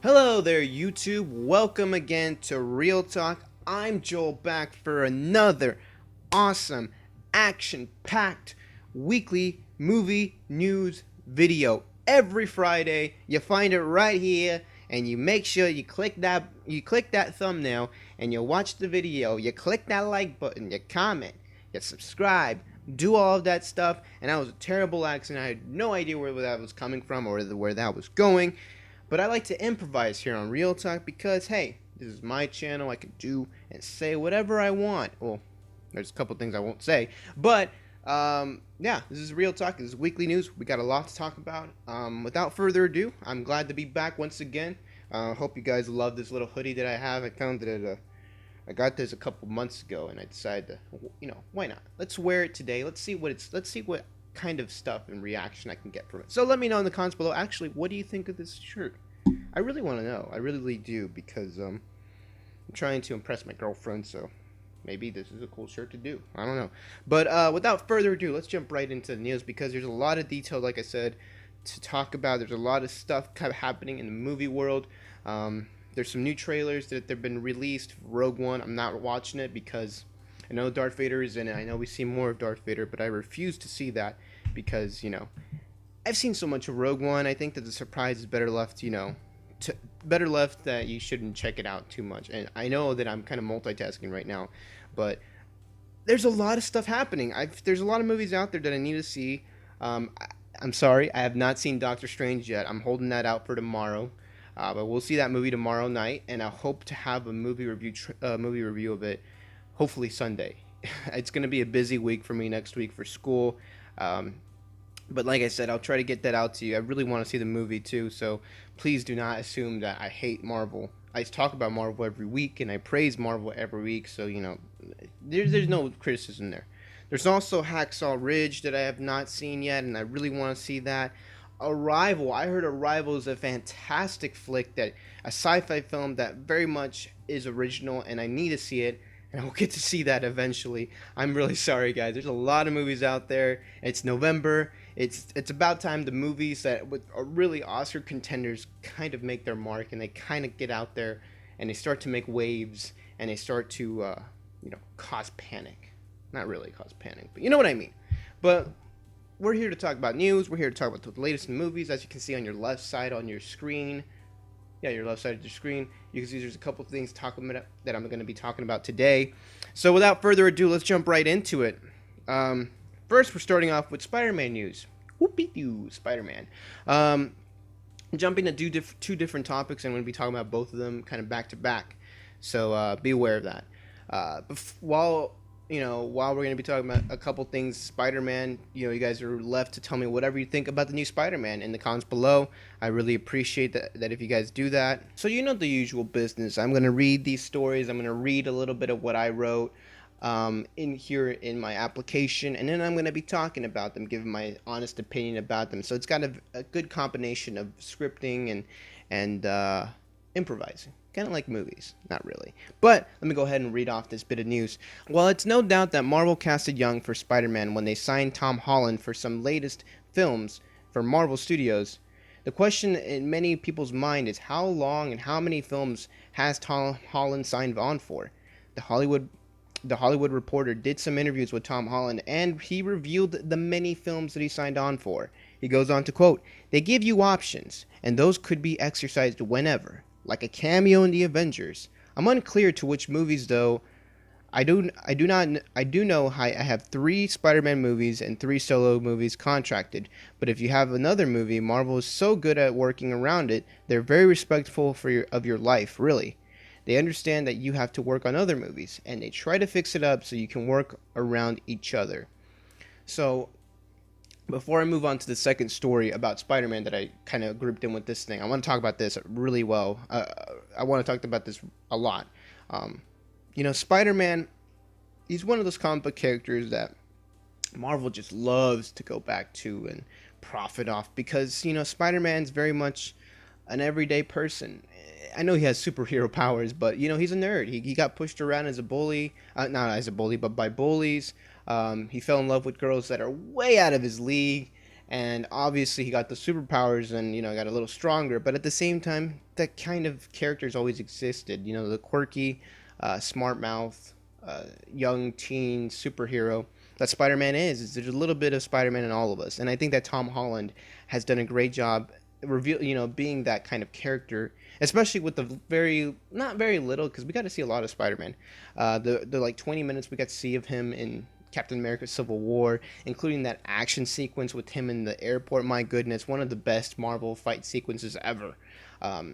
Hello there, YouTube. Welcome again to Real Talk. I'm Joel, back for another awesome, action-packed weekly movie news video. Every Friday, you find it right here, and you make sure you click that thumbnail, and you watch the video. You click that like button, you comment, you subscribe, do all of that stuff. And that was a terrible accent. I had no idea where that was coming from or where that was going. But I like to improvise here on Real Talk because, hey, this is my channel. I can do and say whatever I want. Well, there's a couple things I won't say. But, yeah, this is Real Talk. This is weekly news. We got a lot to talk about. Without further ado, I'm glad to be back once again. Hope you guys love this little hoodie that I have. I found it I got this a couple months ago, and I decided to, why not? Let's wear it today. Let's see what kind of stuff and reaction I can get from it. So let me know in the comments below. Actually, what do you think of this shirt? I really want to know. I really do, because I'm trying to impress my girlfriend, so maybe this is a cool shirt to do. I don't know. But without further ado, let's jump right into the news, because there's a lot of detail, like I said, to talk about. There's a lot of stuff kind of happening in the movie world. There's some new trailers that have been released. Rogue One, I'm not watching it because I know Darth Vader is in it. I know we see more of Darth Vader, but I refuse to see that because, I've seen so much of Rogue One. I think that the surprise is better left, better left that you shouldn't check it out too much. And I know that I'm kind of multitasking right now, but there's a lot of stuff happening. There's a lot of movies out there that I need to see. I'm sorry, I have not seen Doctor Strange yet. I'm holding that out for tomorrow. But we'll see that movie tomorrow night, and I hope to have a movie review of it hopefully Sunday. It's going to be a busy week for me next week for school. But like I said, I'll try to get that out to you. I really want to see the movie too, so please do not assume that I hate Marvel. I talk about Marvel every week, and I praise Marvel every week, so, there's no criticism there. There's also Hacksaw Ridge that I have not seen yet, and I really want to see that. Arrival. I heard Arrival is a fantastic flick, a sci-fi film that very much is original, and I need to see it, and I will get to see that eventually. I'm really sorry, guys. There's a lot of movies out there. It's November. It's about time the movies that are really Oscar contenders kind of make their mark, and they kind of get out there, and they start to make waves, and they start to, cause panic. Not really cause panic, but you know what I mean. But we're here to talk about news. We're here to talk about the latest in movies. As you can see on your left side on your screen, your left side of your screen, you can see there's a couple of things that I'm going to be talking about today. So without further ado, let's jump right into it. First, we're starting off with Spider-Man news. Whoopie-doo, Spider-Man. Jumping to two different topics, I'm going to be talking about both of them kind of back to back. So be aware of that. While we're going to be talking about a couple things, Spider-Man, you guys are left to tell me whatever you think about the new Spider-Man in the comments below. I really appreciate that if you guys do that. So the usual business. I'm going to read these stories. I'm going to read a little bit of what I wrote in here in my application, and then I'm going to be talking about them, giving my honest opinion about them. So it's got a good combination of scripting and improvising. Kind of like movies. Not really. But let me go ahead and read off this bit of news. Well, it's no doubt that Marvel casted young for Spider-Man when they signed Tom Holland for some latest films for Marvel Studios. The question in many people's mind is how long and how many films has Tom Holland signed on for? The Hollywood Reporter did some interviews with Tom Holland, and he revealed the many films that he signed on for. He goes on to quote, "They give you options, and those could be exercised whenever, like a cameo in the Avengers. I'm unclear to which movies, though. I do know I have 3 Spider-Man movies and 3 solo movies contracted, but if you have another movie, Marvel is so good at working around it. They're very respectful of your life, really. They understand that you have to work on other movies, and they try to fix it up so you can work around each other." So before I move on to the second story about Spider-Man that I kind of grouped in with this thing, I want to talk about this really well. I want to talk about this a lot. Spider-Man, he's one of those comic book characters that Marvel just loves to go back to and profit off because, Spider-Man's very much an everyday person. I know he has superhero powers, but he's a nerd. He got pushed around as a bully, not as a bully, but by bullies. He fell in love with girls that are way out of his league, and obviously he got the superpowers and got a little stronger. But at the same time, that kind of character's always existed. The quirky, smart mouth, young teen superhero that Spider-Man is. There's a little bit of Spider-Man in all of us, and I think that Tom Holland has done a great job being that kind of character, especially with the not very little, because we got to see a lot of Spider-Man. The like 20 minutes we got to see of him in Captain America Civil War, including that action sequence with him in the airport. My goodness, one of the best Marvel fight sequences ever.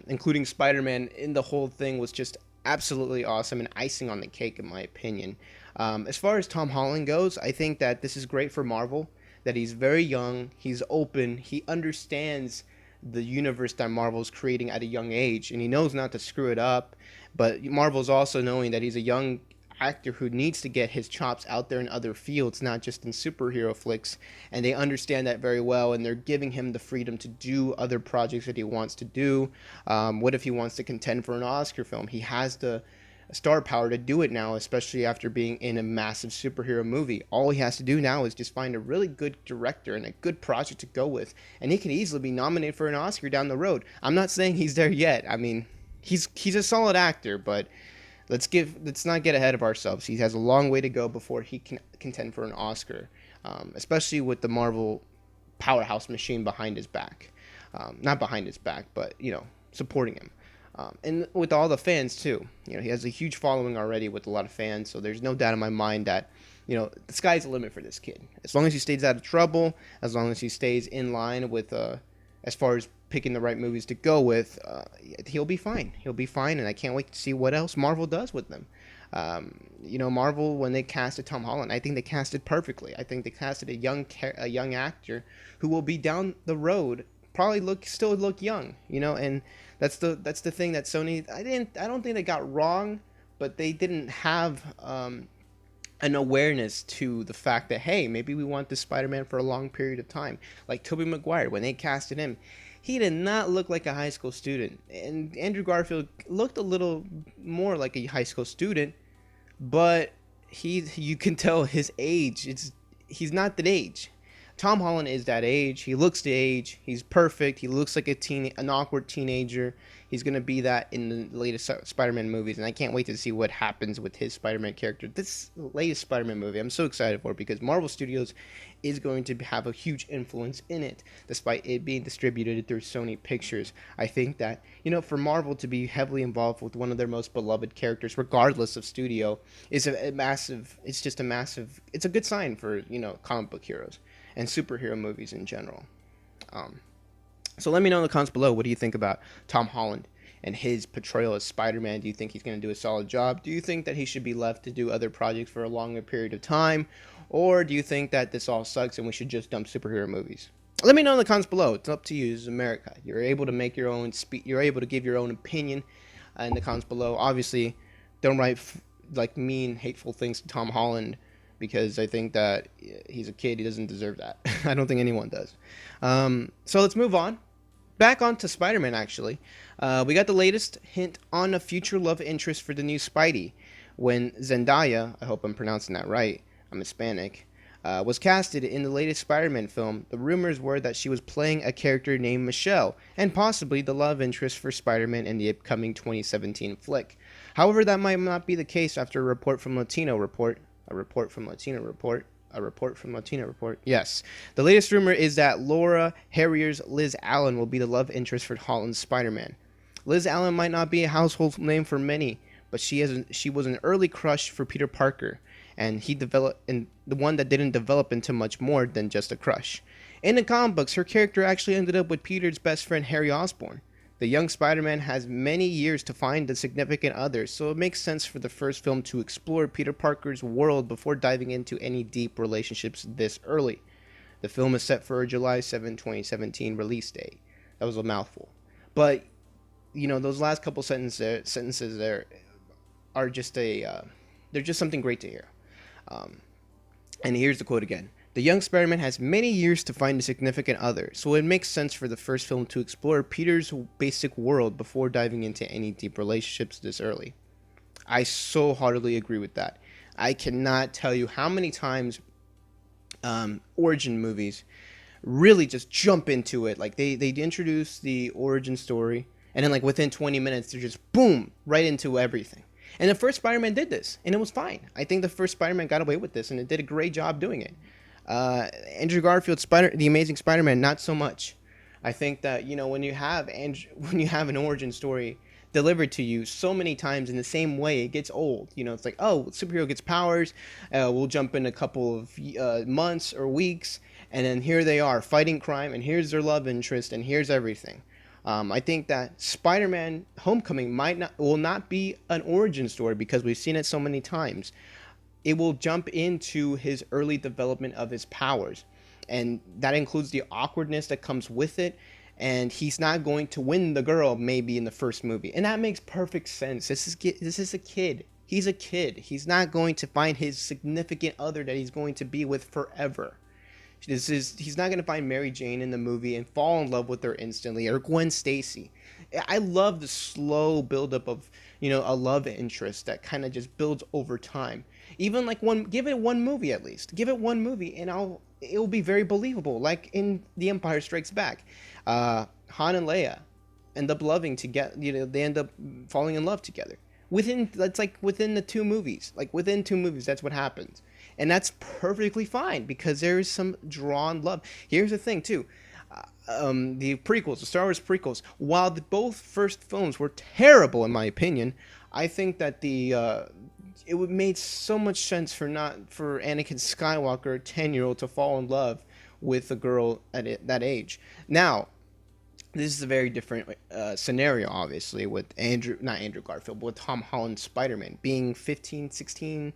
Including Spider-Man in the whole thing was just absolutely awesome and icing on the cake, in my opinion. As far as Tom Holland goes, I think that this is great for Marvel, that he's very young, he's open, he understands the universe that Marvel's creating at a young age, and he knows not to screw it up. But Marvel's also knowing that he's a young actor who needs to get his chops out there in other fields, not just in superhero flicks, and they understand that very well, and they're giving him the freedom to do other projects that he wants to do. What if he wants to contend for an Oscar film? He has the star power to do it now, especially after being in a massive superhero movie. All he has to do now is just find a really good director and a good project to go with, and he can easily be nominated for an Oscar down the road. I'm not saying he's there yet. I mean, he's a solid actor, but let's not get ahead of ourselves. He has a long way to go before he can contend for an Oscar, especially with the Marvel powerhouse machine behind his back. Not behind his back, but supporting him. And with all the fans too. He has a huge following already with a lot of fans, so there's no doubt in my mind that the sky's the limit for this kid. As long as he stays out of trouble, as long as he stays in line with as far as picking the right movies to go with, he'll be fine. He'll be fine, and I can't wait to see what else Marvel does with them. Marvel, when they casted Tom Holland, I think they casted perfectly. I think they casted a young actor who will be down the road probably still look young, and that's the thing that Sony, I don't think they got wrong, but they didn't have an awareness to the fact that, hey, maybe we want this Spider-Man for a long period of time. Like Tobey Maguire, when they casted him, he did not look like a high school student, and Andrew Garfield looked a little more like a high school student, but you can tell his age. He's not that age. Tom Holland is that age. He looks the age. He's perfect. He looks like an awkward teenager. He's going to be that in the latest Spider-Man movies, and I can't wait to see what happens with his Spider-Man character. This latest Spider-Man movie, I'm so excited for it because Marvel Studios is going to have a huge influence in it, despite it being distributed through Sony Pictures. I think that, for Marvel to be heavily involved with one of their most beloved characters, regardless of studio, is it's a good sign for, comic book heroes and superhero movies in general. So let me know in the comments below, what do you think about Tom Holland and his portrayal as Spider-Man? Do you think he's going to do a solid job? Do you think that he should be left to do other projects for a longer period of time? Or do you think that this all sucks and we should just dump superhero movies? Let me know in the comments below. It's up to you. This is America. You're able to make your own you're able to give your own opinion in the comments below. Obviously, don't write mean, hateful things to Tom Holland, because I think that he's a kid. He doesn't deserve that. I don't think anyone does. So let's move on. Back on to Spider-Man, actually. We got the latest hint on a future love interest for the new Spidey. When Zendaya, I hope I'm pronouncing that right, I'm Hispanic, was casted in the latest Spider-Man film, the rumors were that she was playing a character named Michelle, and possibly the love interest for Spider-Man in the upcoming 2017 flick. However, that might not be the case after a report from Latino Report. Yes. The latest rumor is that Laura Harrier's Liz Allen will be the love interest for Holland's Spider-Man. Liz Allen might not be a household name for many, but she was an early crush for Peter Parker, and the one that didn't develop into much more than just a crush. In the comic books, her character actually ended up with Peter's best friend Harry Osborn. The young Spider-Man has many years to find a significant other, so it makes sense for the first film to explore Peter Parker's world before diving into any deep relationships this early. The film is set for a July 7, 2017 release date. That was a mouthful. But, those last couple sentences there are just they're just something great to hear. And here's the quote again. The young Spider-Man has many years to find a significant other, so it makes sense for the first film to explore Peter's basic world before diving into any deep relationships this early. I so heartily agree with that. I cannot tell you how many times origin movies really just jump into it. Like they introduce the origin story, and then like within 20 minutes they're just boom right into everything. And the first Spider-Man did this, and it was fine. I think the first Spider-Man got away with this, and it did a great job doing it. Andrew Garfield's the Amazing Spider-Man, not so much. I think that when you have when you have an origin story delivered to you so many times in the same way, it gets old. It's like, oh, superhero gets powers. We'll jump in a couple of months or weeks, and then here they are fighting crime, and here's their love interest, and here's everything. I think that Spider-Man: Homecoming will not be an origin story because we've seen it so many times. It will jump into his early development of his powers, and that includes the awkwardness that comes with it. And he's not going to win the girl maybe in the first movie, and that makes perfect sense. This is a kid. He's a kid. He's not going to find his significant other that he's going to be with forever. He's not going to find Mary Jane in the movie and fall in love with her instantly, or Gwen Stacy. I love the slow buildup of a love interest that kind of just builds over time. Even like give it one movie at least. Give it one movie, and it will be very believable. Like in The Empire Strikes Back, Han and Leia end up loving together. They end up falling in love together. Within the two movies. Like within two movies, that's what happens. And that's perfectly fine because there is some drawn love. Here's the thing, too. The prequels, the Star Wars prequels, while both first films were terrible, in my opinion, I think that it would made so much sense for Anakin Skywalker, a 10-year-old, to fall in love with a girl at that age. Now, this is a very different scenario, obviously, with not Andrew Garfield, but with Tom Holland Spider-Man being 15, 16.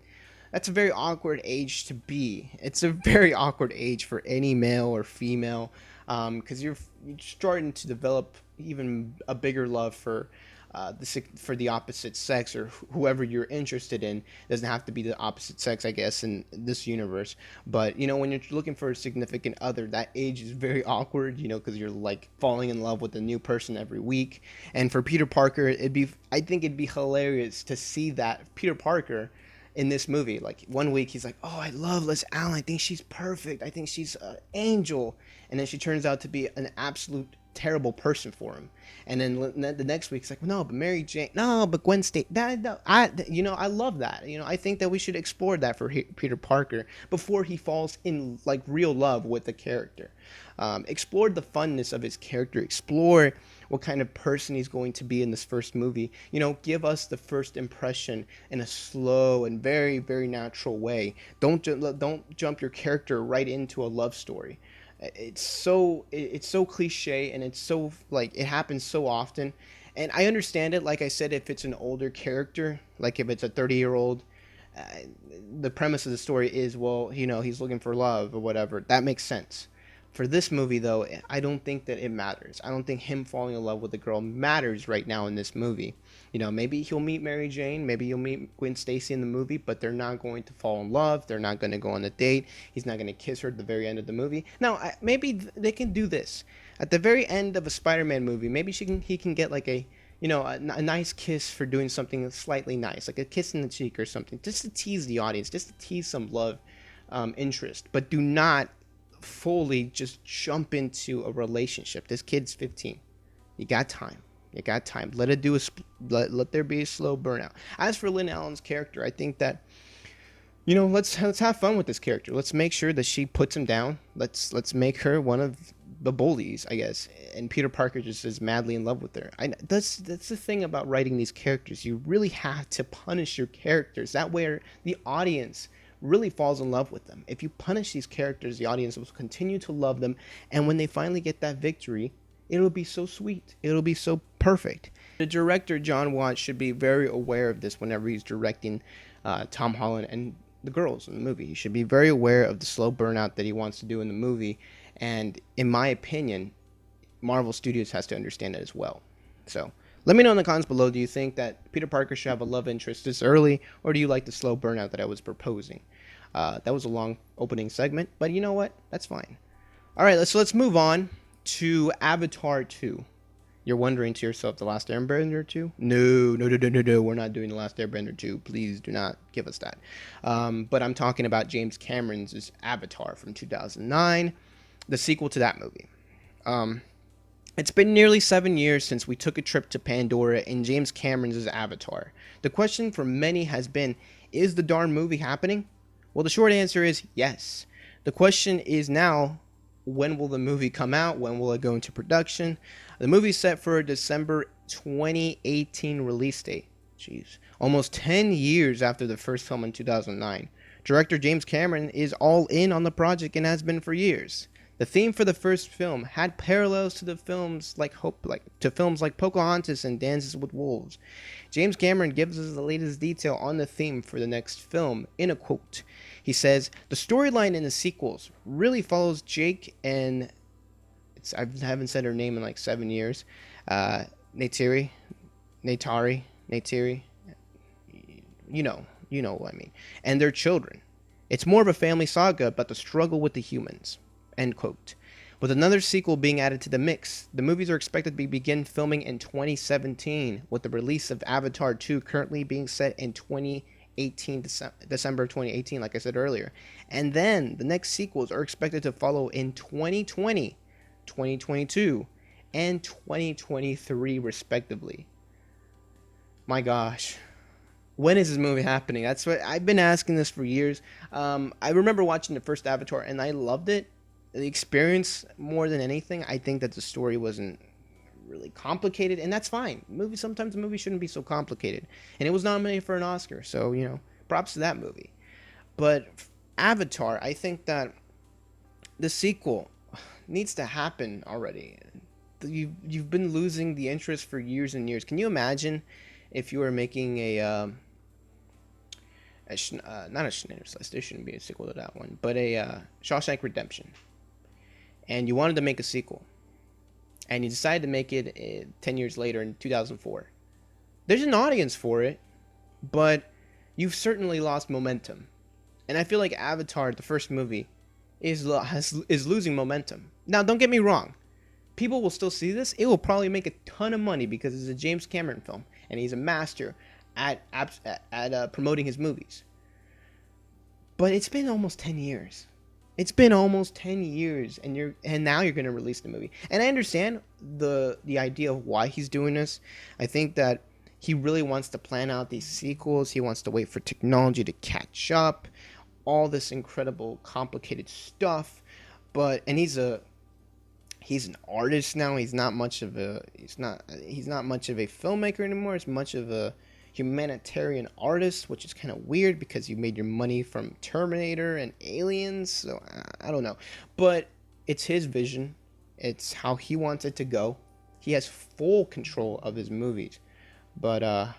That's a very awkward age to be. It's a very awkward age for any male or female, because you're starting to develop even a bigger love for the opposite sex, or whoever you're interested in. It doesn't have to be the opposite sex, I guess, in this universe. But when you're looking for a significant other, that age is very awkward. Because you're like falling in love with a new person every week. And for Peter Parker, I think it'd be hilarious to see that Peter Parker in this movie. Like one week he's like, oh, I love Liz Allen, I think she's perfect, I think she's an angel, and then she turns out to be an absolute terrible person for him. And then the next week it's like, no, but Mary Jane, no, but Gwen Stacy, I love that. I think that we should explore that for Peter Parker before he falls in like real love with the character. Explore the funness of his character, explore what kind of person he's going to be in this first movie. Give us the first impression in a slow and very, very natural way. Don't jump your character right into a love story. It's so cliche, and it's so like it happens so often. And I understand it. Like I said, if it's an older character, like if it's a 30-year-old, the premise of the story is, well, he's looking for love or whatever. That makes sense. For this movie, though, I don't think that it matters. I don't think him falling in love with a girl matters right now in this movie. Maybe he'll meet Mary Jane, maybe he'll meet Gwen Stacy in the movie, but they're not going to fall in love. They're not going to go on a date. He's not going to kiss her at the very end of the movie. Now, maybe they can do this. At the very end of a Spider-Man movie, maybe he can get like a nice kiss for doing something slightly nice, like a kiss in the cheek or something, just to tease the audience, just to tease some love interest. But do not fully just jump into a relationship. This kid's 15. You got time. Let it let there be a slow burnout. As for Lynn Allen's character, I think that let's have fun with this character. Let's make sure that she puts him down. Let's make her one of the bullies, I guess. And Peter Parker just is madly in love with her. That's the thing about writing these characters. You really have to punish your characters. That way the audience really falls in love with them. If you punish these characters, the audience will continue to love them, and when they finally get that victory, it'll be so sweet. It'll be so perfect. The director, John Watts, should be very aware of this whenever he's directing Tom Holland and the girls in the movie. He should be very aware of the slow burnout that he wants to do in the movie, and in my opinion, Marvel Studios has to understand it as well. So Let me know in the comments below, do you think that Peter Parker should have a love interest this early, or do you like the slow burnout that I was proposing? That was a long opening segment, but you know what? That's fine. All right, let's move on to Avatar 2. You're wondering to yourself, The Last Airbender 2? No. We're not doing The Last Airbender 2. Please do not give us that. But I'm talking about James Cameron's Avatar from 2009, the sequel to that movie. It's been nearly 7 years since we took a trip to Pandora in James Cameron's Avatar. The question for many has been, is the darn movie happening? Well, the short answer is yes. The question is now, when will the movie come out? When will it go into production? The movie's set for a December 2018 release date. Jeez. Almost 10 years after the first film in 2009. Director James Cameron is all in on the project and has been for years. The theme for the first film had parallels to films like Pocahontas and Dances with Wolves. James Cameron gives us the latest detail on the theme for the next film in a quote. He says, "The storyline in the sequels really follows Jake and I haven't said her name in like 7 years. Neytiri. You know what I mean. And their children. It's more of a family saga about the struggle with the humans." End quote. With another sequel being added to the mix, the movies are expected to begin filming in 2017, with the release of Avatar 2 currently being set in 2018, December of 2018, like I said earlier. And then the next sequels are expected to follow in 2020, 2022, and 2023 respectively. My gosh. When is this movie happening? That's what I've been asking this for years. I remember watching the first Avatar and I loved it. The experience more than anything. I think that the story wasn't really complicated, and that's fine. Sometimes a movie shouldn't be so complicated. And it was nominated for an Oscar, so props to that movie. But Avatar, I think that the sequel needs to happen already. You've been losing the interest for years and years. Can you imagine if you were making not a Schindler's List, there shouldn't be a sequel to that one, but a Shawshank Redemption, and you wanted to make a sequel, and you decided to make it 10 years later in 2004. There's an audience for it, but you've certainly lost momentum. And I feel like Avatar, the first movie, is losing momentum. Now, don't get me wrong. People will still see this. It will probably make a ton of money because it's a James Cameron film, and he's a master at promoting his movies. But it's been almost 10 years. It's been almost 10 years, and now you're going to release the movie. And I understand the idea of why he's doing this. I think that he really wants to plan out these sequels. He wants to wait for technology to catch up. All this incredible, complicated stuff. And he's an artist now. He's not much of a filmmaker anymore. He's much of a humanitarian artist, which is kind of weird because you made your money from Terminator and Aliens, so I don't know. But it's his vision. It's how he wants it to go. He has full control of his movies. But I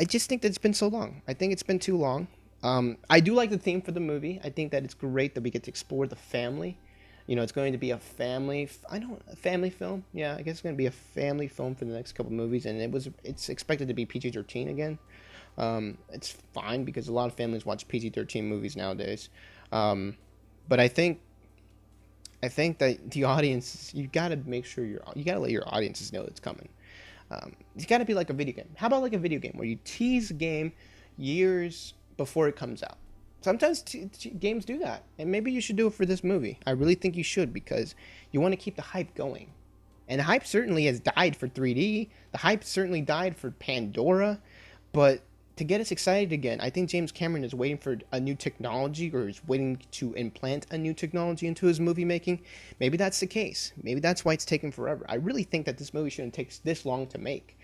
just think that it's been so long. I think it's been too long. I do like the theme for the movie. I think that it's great that we get to explore the family. It's going to be a family film. Yeah, I guess it's going to be a family film for the next couple movies, and it's expected to be PG-13 again. It's fine because a lot of families watch PG-13 movies nowadays. But I think that the audience, you got to make sure you got to let your audiences know it's coming. It's got to be like a video game. How about like a video game where you tease a game years before it comes out? Sometimes games do that, and maybe you should do it for this movie. I really think you should, because you want to keep the hype going. And the hype certainly has died for 3D. The hype certainly died for Pandora. But to get us excited again, I think James Cameron is waiting for a new technology, or is waiting to implant a new technology into his movie making. Maybe that's the case. Maybe that's why it's taken forever. I really think that this movie shouldn't take this long to make.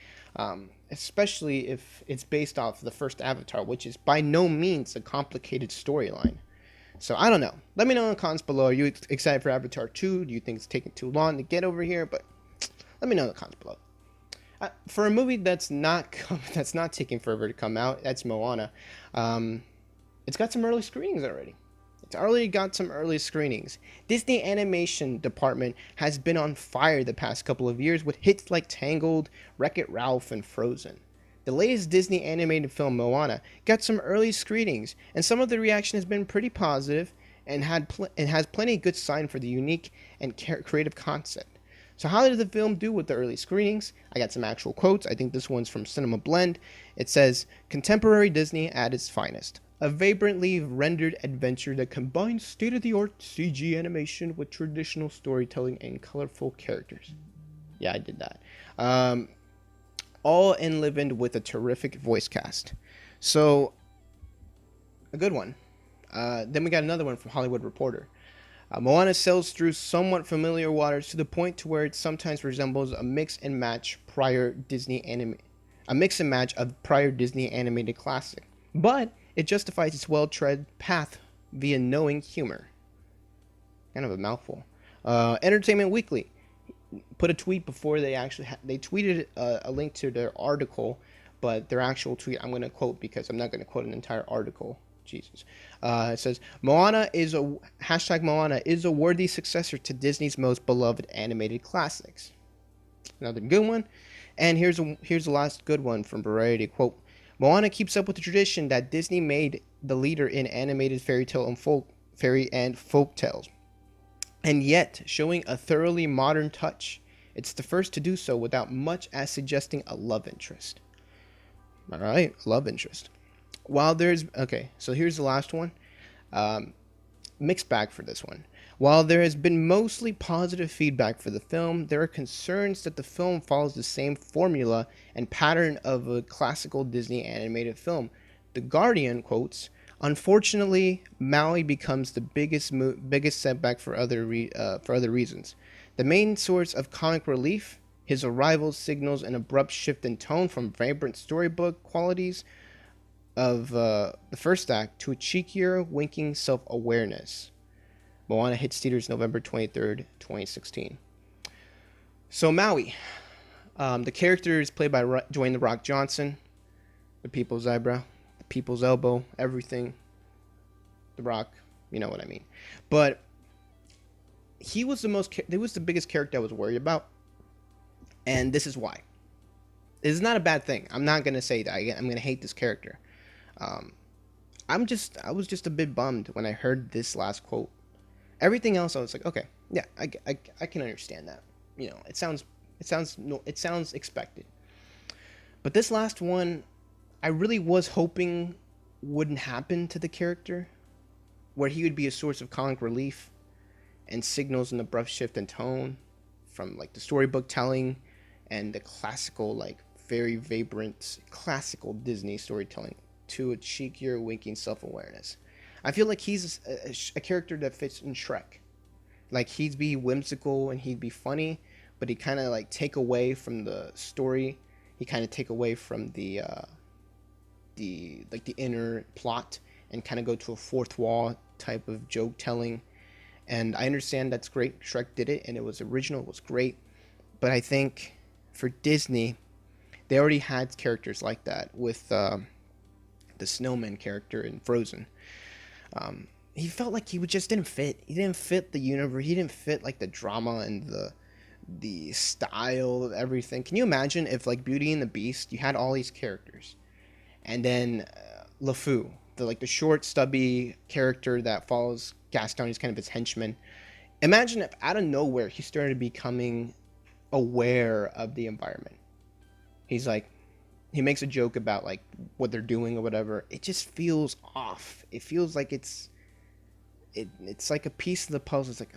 Especially if it's based off the first Avatar, which is by no means a complicated storyline. So I don't know. Let me know in the comments below. Are you excited for Avatar 2? Do you think it's taking too long to get over here? But let me know in the comments below. For a movie that's not taking forever to come out, that's Moana. It's got some early screenings already. It's already got some early screenings. Disney Animation Department has been on fire the past couple of years with hits like Tangled, Wreck-It Ralph, and Frozen. The latest Disney animated film Moana got some early screenings, and some of the reaction has been pretty positive and has plenty of good sign for the unique and creative concept. So how did the film do with the early screenings? I got some actual quotes. I think this one's from Cinema Blend. It says, "Contemporary Disney at its finest. A vibrantly rendered adventure that combines state-of-the-art CG animation with traditional storytelling and colorful characters." Yeah, I did that. All enlivened with a terrific voice cast. So, a good one. Then we got another one from Hollywood Reporter. Moana sails through somewhat familiar waters to the point to where it sometimes resembles a mix and match of prior Disney animated classic, but it justifies its well-tread path via knowing humor. Kind of a mouthful. Entertainment Weekly put a tweet before they actually they tweeted a link to their article, but their actual tweet I'm going to quote because I'm not going to quote an entire article. Jesus. It says, Moana is a worthy successor to Disney's most beloved animated classics. Another good one. And here's the last good one from Variety. Quote, Moana keeps up with the tradition that Disney made the leader in animated fairy and folk tales, and yet showing a thoroughly modern touch. It's the first to do so without much as suggesting a love interest. All right, love interest. So here's the last one. Mixed bag for this one. While there has been mostly positive feedback for the film, there are concerns that the film follows the same formula and pattern of a classical Disney animated film. The Guardian quotes, "Unfortunately, Maui becomes the biggest setback for other reasons. The main source of comic relief, his arrival signals an abrupt shift in tone from vibrant storybook qualities of the first act to a cheekier, winking self-awareness." Moana hits theaters November 23rd, 2016. So Maui, the character is played by Dwayne "The Rock" Johnson, the people's eyebrow, the people's elbow, everything. The Rock, you know what I mean. But he was the biggest character I was worried about, and this is why. It's not a bad thing. I'm not gonna say that I'm gonna hate this character. I was just a bit bummed when I heard this last quote. Everything else, I was like, okay, yeah, I can understand that. You know, it sounds expected. But this last one, I really was hoping wouldn't happen to the character, where he would be a source of comic relief and signals an abrupt shift in tone from like the storybook telling and the classical, like very vibrant classical Disney storytelling to a cheekier, winking self-awareness. I feel like he's a character that fits in Shrek. Like he'd be whimsical and he'd be funny, but he kind of like take away from the story. He kind of take away from the inner plot and kind of go to a fourth wall type of joke telling. And I understand that's great. Shrek did it and it was original. It was great. But I think for Disney, they already had characters like that with the snowman character in Frozen. He felt like he just didn't fit. He didn't fit the universe. He didn't fit like the drama and the style of everything. Can you imagine if like Beauty and the Beast, you had all these characters, and then LeFou, the short, stubby character that follows Gaston, he's kind of his henchman. Imagine if out of nowhere he started becoming aware of the environment. He's like, he makes a joke about like what they're doing or whatever. It just feels off. It feels like it's like a piece of the puzzle. It's like,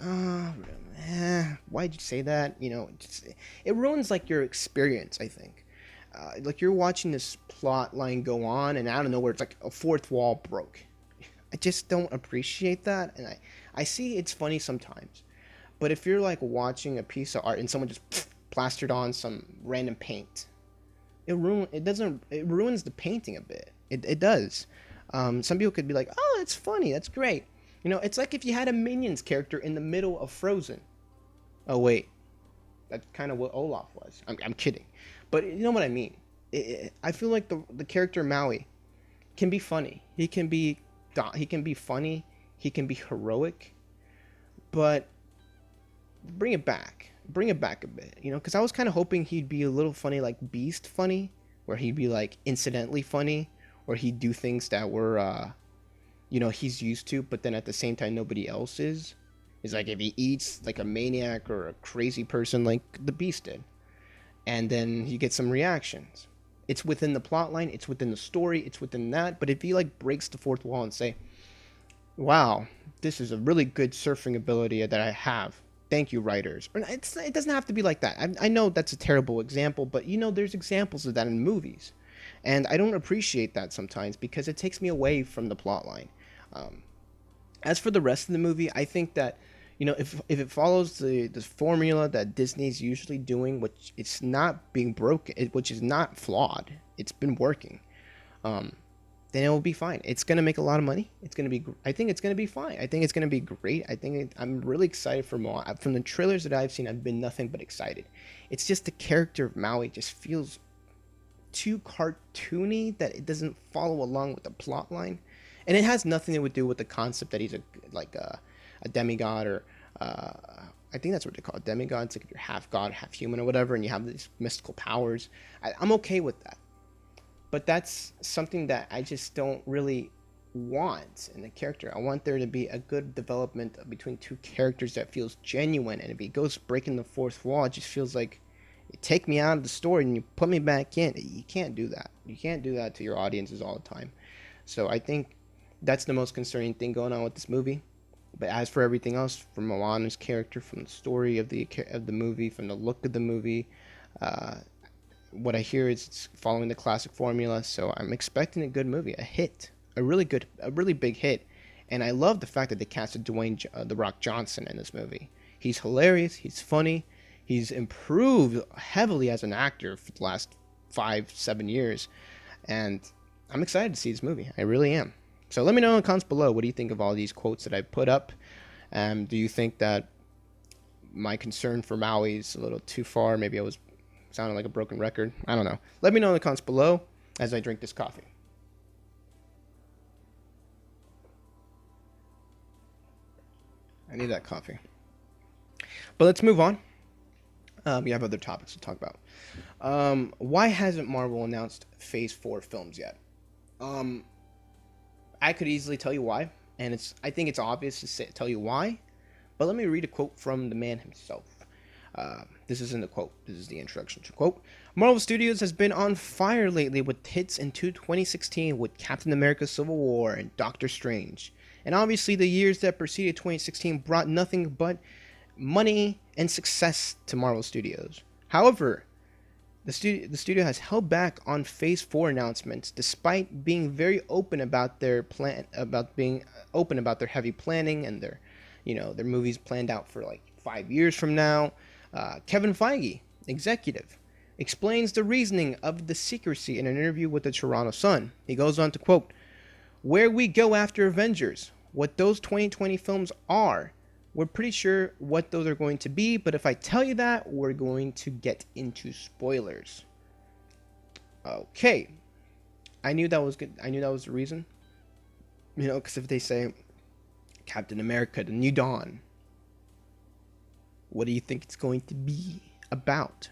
why'd you say that? You know, it ruins like your experience, I think. Like you're watching this plot line go on and out of nowhere it's like a fourth wall broke. I just don't appreciate that. And I see it's funny sometimes. But if you're like watching a piece of art and someone just plastered on some random paint, it ruins the painting a bit. It does. Some people could be like, oh, that's funny, that's great. You know, it's like if you had a Minions character in the middle of Frozen. Oh wait, that's kind of what Olaf was. I'm kidding, but you know what I mean. I feel like the character Maui can be funny. He can be funny. He can be heroic, but bring it back a bit, because I was kind of hoping he'd be a little funny, like Beast funny, where he'd be like incidentally funny, or he'd do things that were he's used to, but then at the same time nobody else is. Is like if he eats like a maniac or a crazy person like the Beast did, and then you get some reactions. It's within the plot line, it's within the story, it's within that. But if he like breaks the fourth wall and say, wow, this is a really good surfing ability that I have, thank you, writers. Or it doesn't have to be like that. I know that's a terrible example, but there's examples of that in movies, and I don't appreciate that sometimes because it takes me away from the plot line. As for the rest of the movie, I think that if it follows the formula that Disney's usually doing, which it's not being broken, which is not flawed, it's been working, then it will be fine. It's gonna make a lot of money. I think it's gonna be fine. I think it's gonna be great. I'm really excited for Moana. From the trailers that I've seen, I've been nothing but excited. It's just the character of Maui just feels too cartoony that it doesn't follow along with the plot line, and it has nothing to do with the concept that he's a demigod, or I think that's what they call it, demigod. It's like you're half god, half human, or whatever, and you have these mystical powers. I'm okay with that, but that's something that I just don't really want in a character. I want there to be a good development between two characters that feels genuine, and if he goes breaking the fourth wall, it just feels like you take me out of the story and you put me back in. You can't do that. You can't do that to your audiences all the time. So I think that's the most concerning thing going on with this movie. But as for everything else, from Moana's character, from the story of the movie, from the look of the movie, what I hear is it's following the classic formula. So I'm expecting a good movie, a hit, a really big hit. And I love the fact that they casted Dwayne The Rock Johnson in this movie. He's hilarious. He's funny. He's improved heavily as an actor for the last 5-7 years, and I'm excited to see this movie. I really am. So let me know in the comments below, what do you think of all these quotes that I put up? Do you think that my concern for Maui is a little too far? Maybe I was sounding like a broken record. I don't know. Let me know in the comments below as I drink this coffee. I need that coffee. But let's move on. We have other topics to talk about. Why hasn't Marvel announced Phase 4 films yet? I could easily tell you why, and I think it's obvious to tell you why, but let me read a quote from the man himself. This isn't the quote, this is the introduction to quote. Marvel Studios has been on fire lately with hits in 2016 with Captain America Civil War and Doctor Strange. And obviously the years that preceded 2016 brought nothing but money and success to Marvel Studios. However, the studio has held back on Phase 4 announcements, despite being very open about their heavy planning and their movies planned out for like 5 years from now. Kevin Feige, executive, explains the reasoning of the secrecy in an interview with the Toronto Sun. He goes on to quote, "Where we go after Avengers, what those 2020 films are, we're pretty sure what those are going to be, but if I tell you that, we're going to get into spoilers." Okay. I knew that was good. I knew that was the reason. Because if they say Captain America, The New Dawn, what do you think it's going to be about?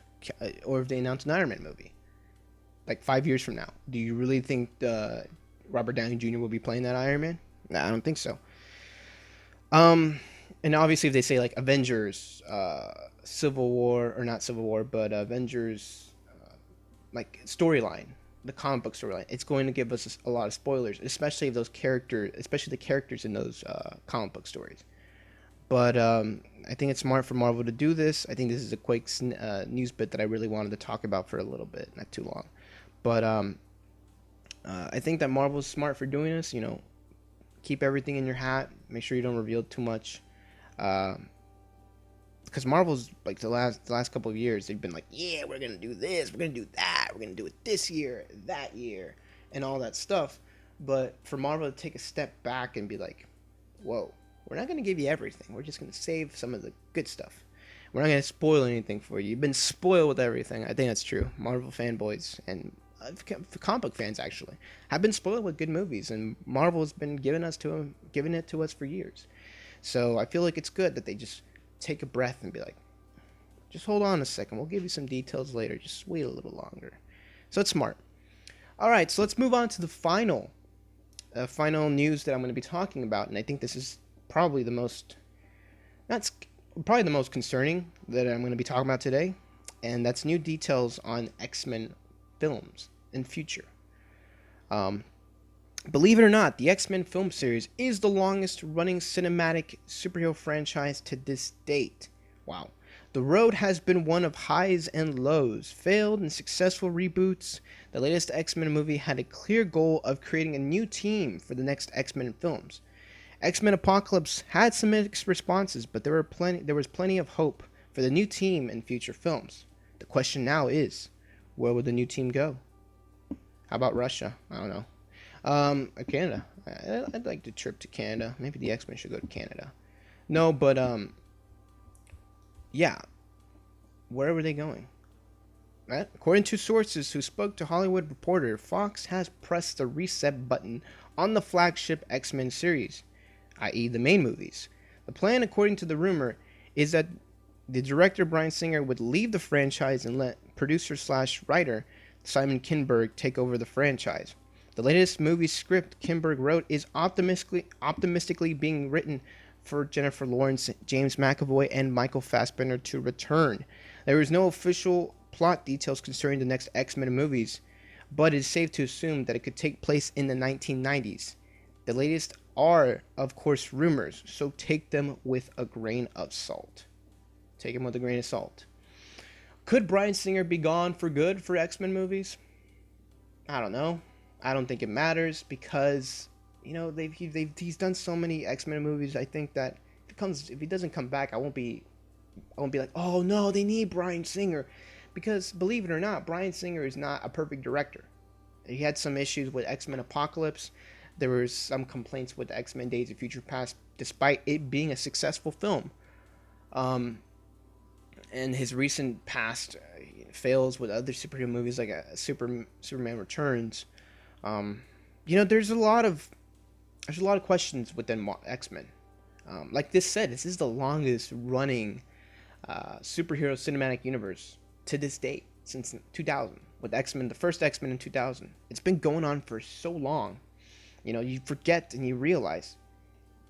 Or if they announce an Iron Man movie, like 5 years from now, do you really think Robert Downey Jr. will be playing that Iron Man? Nah, I don't think so. And obviously if they say like Avengers, Civil War, or not Civil War, but Avengers, like storyline, the comic book storyline, it's going to give us a lot of spoilers, especially the characters in those comic book stories. But I think it's smart for Marvel to do this. I think this is a quick news bit that I really wanted to talk about for a little bit, not too long. But I think that Marvel's smart for doing this. Keep everything in your hat. Make sure you don't reveal too much. Because Marvel's like the last couple of years, they've been like, yeah, we're gonna do this, we're gonna do that, we're gonna do it this year, that year, and all that stuff. But for Marvel to take a step back and be like, whoa, we're not gonna give you everything. We're just gonna save some of the good stuff. We're not gonna spoil anything for you. You've been spoiled with everything. I think that's true. Marvel fanboys and comic book fans actually have been spoiled with good movies, and Marvel has been giving it to us for years. So I feel like it's good that they just take a breath and be like, just hold on a second. We'll give you some details later. Just wait a little longer. So it's smart. All right, so let's move on to the final news that I'm going to be talking about, and I think this is probably the most, that's probably the most concerning that I'm going to be talking about today, and that's new details on X-Men films in future. Believe it or not, the X-Men film series is the longest running cinematic superhero franchise to this date. Wow. The road has been one of highs and lows, failed and successful reboots. The latest X-Men movie had a clear goal of creating a new team for the next X-Men films. X-Men Apocalypse had some mixed responses, but there was plenty of hope for the new team in future films. The question now is, where would the new team go? How about Russia? I don't know. Canada. I'd like to trip to Canada. Maybe the X-Men should go to Canada. No, but yeah, where were they going? Right? According to sources who spoke to Hollywood Reporter, Fox has pressed the reset button on the flagship X-Men series, i.e. the main movies. The plan, according to the rumor, is that the director Bryan Singer would leave the franchise and let producer/writer Simon Kinberg take over the franchise. The latest movie script Kinberg wrote is optimistically being written for Jennifer Lawrence, James McAvoy, and Michael Fassbender to return. There is no official plot details concerning the next X-Men movies, but it is safe to assume that it could take place in the 1990s. The latest are, of course, rumors, so take them with a grain of salt. Take them with a grain of salt. Could Bryan Singer be gone for good for X-Men movies? I don't know. I don't think it matters because, you know, he's done so many X-Men movies. I think that if he doesn't come back, I won't be like, oh no, they need Bryan Singer, because believe it or not, Bryan Singer is not a perfect director. He had some issues with X-Men Apocalypse. There was some complaints with X-Men Days of Future Past, despite it being a successful film. And his recent past fails with other superhero movies like Superman Returns. You know, there's a lot of questions within X-Men. Like this said, this is the longest running superhero cinematic universe to this date since 2000 with X-Men, the first X-Men in 2000. It's been going on for so long. You know, you forget and you realize,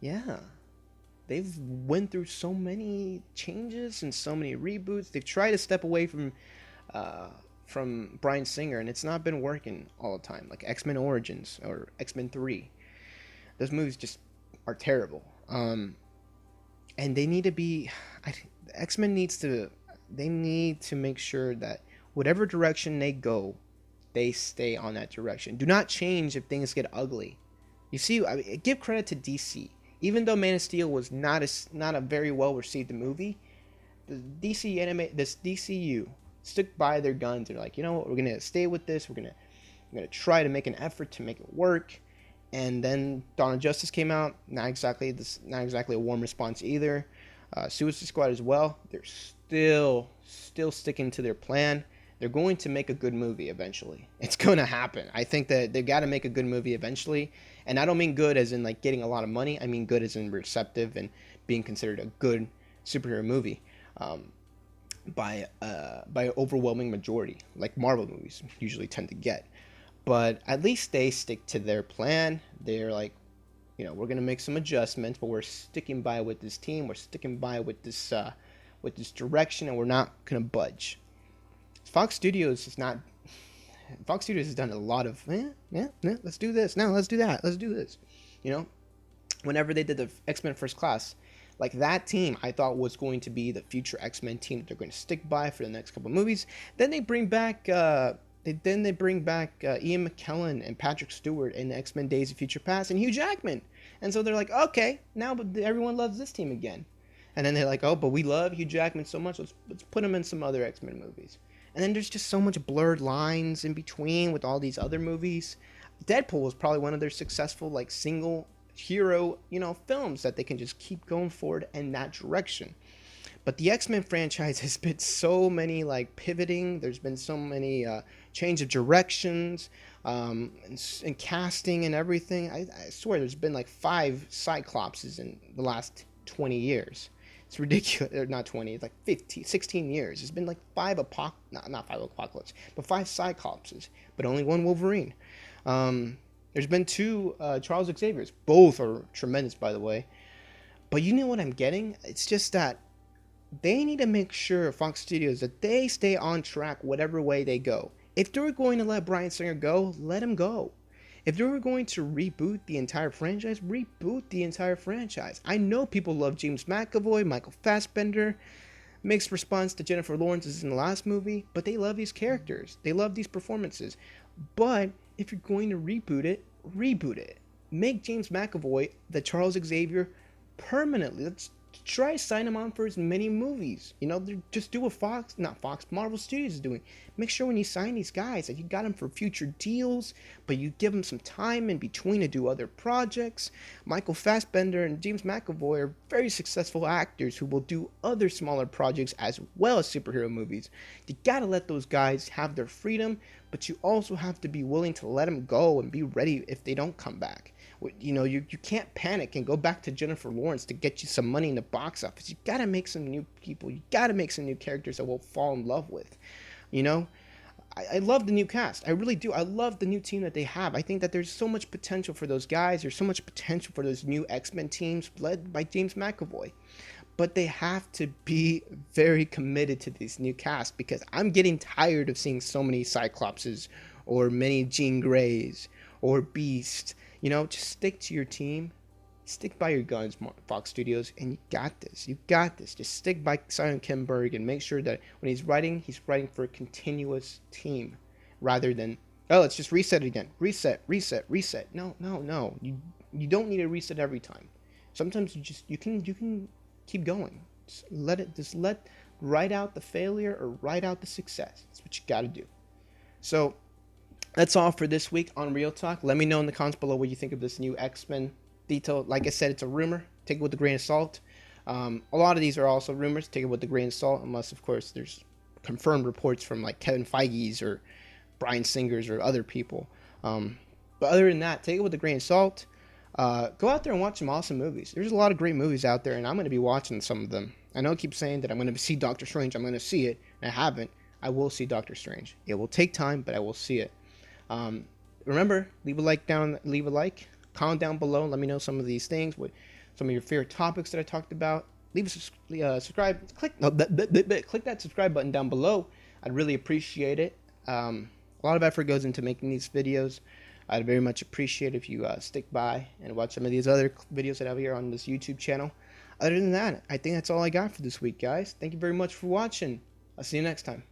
yeah, they've went through so many changes and so many reboots. They've tried to step away from Bryan Singer, and it's not been working all the time. Like X-Men Origins or X-Men 3. Those movies just are terrible. And they need to be... X-Men they need to make sure that whatever direction they go, they stay on that direction. Do not change if things get ugly. You see, I mean, give credit to DC. Even though Man of Steel was not a very well received movie, the DCU stuck by their guns. They're like, you know what, we're gonna stay with this. We're gonna try to make an effort to make it work. And then Dawn of Justice came out. Not exactly a warm response either. Suicide Squad as well. They're still sticking to their plan. They're going to make a good movie eventually. It's going to happen. I think that they've got to make a good movie eventually. And I don't mean good as in like getting a lot of money. I mean good as in receptive and being considered a good superhero movie by an overwhelming majority, like Marvel movies usually tend to get. But at least they stick to their plan. They're like, you know, we're going to make some adjustments, but we're sticking by with this team. We're sticking by with this direction, and we're not going to budge. Fox Studios has done a lot of, let's do this. No, let's do that. Let's do this. You know, whenever they did the X-Men First Class, like that team I thought was going to be the future X-Men team that they're going to stick by for the next couple of movies. Then they bring back Ian McKellen and Patrick Stewart in X-Men Days of Future Past and Hugh Jackman. And so they're like, okay, now everyone loves this team again. And then they're like, oh, but we love Hugh Jackman so much, let's put him in some other X-Men movies. And then there's just so much blurred lines in between with all these other movies. Deadpool was probably one of their successful like single hero, you know, films that they can just keep going forward in that direction. But the X-Men franchise has been so many like pivoting. There's been so many change of directions, and casting and everything. I swear there's been like 5 Cyclopses in the last 20 years. It's ridiculous. Or not 20, it's like 15, 16 years. It's been like 5 not 5 Apocalypse, but 5 Cyclopses, but only 1 Wolverine. There's been 2 Charles Xaviers. Both are tremendous, by the way. But you know what I'm getting? It's just that they need to make sure, Fox Studios, that they stay on track whatever way they go. If they're going to let Bryan Singer go, let him go. If they were going to reboot the entire franchise, reboot the entire franchise. I know people love James McAvoy, Michael Fassbender. Mixed response to Jennifer Lawrence's in the last movie, but they love these characters. They love these performances. But if you're going to reboot it, reboot it. Make James McAvoy the Charles Xavier permanently. Let's try to sign him on for as many movies. You know, just do what Marvel Studios is doing. Make sure when you sign these guys that you got them for future deals, but you give them some time in between to do other projects. Michael Fassbender and James McAvoy are very successful actors who will do other smaller projects as well as superhero movies. You gotta let those guys have their freedom, but you also have to be willing to let them go and be ready if they don't come back. You know, you can't panic and go back to Jennifer Lawrence to get you some money in the box office. You gotta make some new people. You gotta make some new characters that we'll fall in love with. You know, I love the new cast. I really do. I love the new team that they have. I think that there's so much potential for those guys. There's so much potential for those new X-Men teams led by James McAvoy. But they have to be very committed to this new cast, because I'm getting tired of seeing so many Cyclopses or many Jean Greys or Beast. You know, just stick to your team. Stick by your guns, Fox Studios, and you got this. You got this. Just stick by Simon Kinberg and make sure that when he's writing for a continuous team rather than, oh, let's just reset it again. Reset. No. You don't need to reset every time. Sometimes you can keep going. Just write out the failure or write out the success. That's what you got to do. So that's all for this week on Real Talk. Let me know in the comments below what you think of this new X-Men detail. Like I said, it's a rumor. Take it with a grain of salt. A lot of these are also rumors. Take it with a grain of salt, unless, of course, there's confirmed reports from like Kevin Feige's or Bryan Singer's or other people. But other than that, take it with a grain of salt. Go out there and watch some awesome movies. There's a lot of great movies out there, and I'm going to be watching some of them. I know I keep saying that I'm going to see Doctor Strange. I'm going to see it, and I haven't. I will see Doctor Strange. It will take time, but I will see it. Remember, leave a like, comment down below, and let me know some of these things, what some of your favorite topics that I talked about. Leave a subscribe, click that subscribe button down below. I'd really appreciate it. A lot of effort goes into making these videos. I'd very much appreciate if you stick by and watch some of these other videos that I have here on this YouTube channel. Other than that, I think that's all I got for this week, guys. Thank you very much for watching. I'll see you next time.